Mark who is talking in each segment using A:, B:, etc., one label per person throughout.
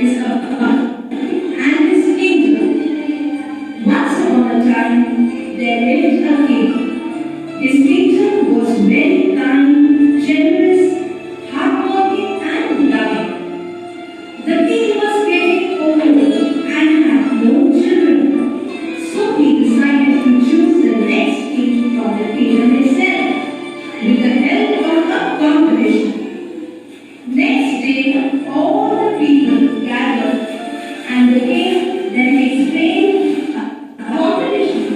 A: is about and his kingdom. Once upon a time, there lived a king. His kingdom was very kind, generous, hardworking, and loving. The king was getting old and had no children, so he decided to choose the next king from the kingdom itself with the help of a competition. Next day, all the people gathered, and the king then explained the competition.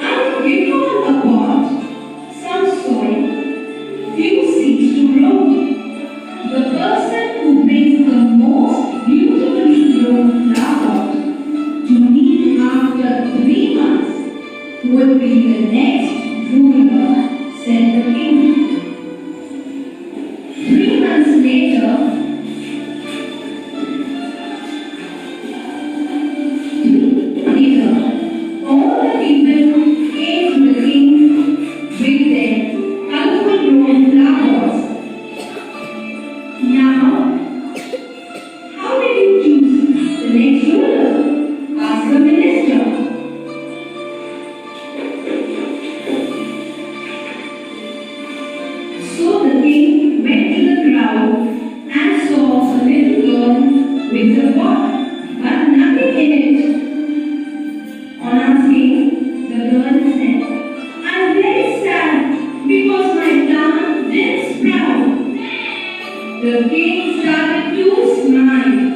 A: I will give you all a pot, some soil, few seeds to grow. The person who brings the most beautifully grown flower to me after 3 months would be the next ruler, said the king. 3 months later, all the people came to the king with their colorful grown flowers. Now, how did you choose the next ruler? Asked the minister. So the king went to the crowd and saw a little girl with a pot, but nothing in it. On asking, the girl said, I'm very sad because my plant didn't sprout. The king started to smile.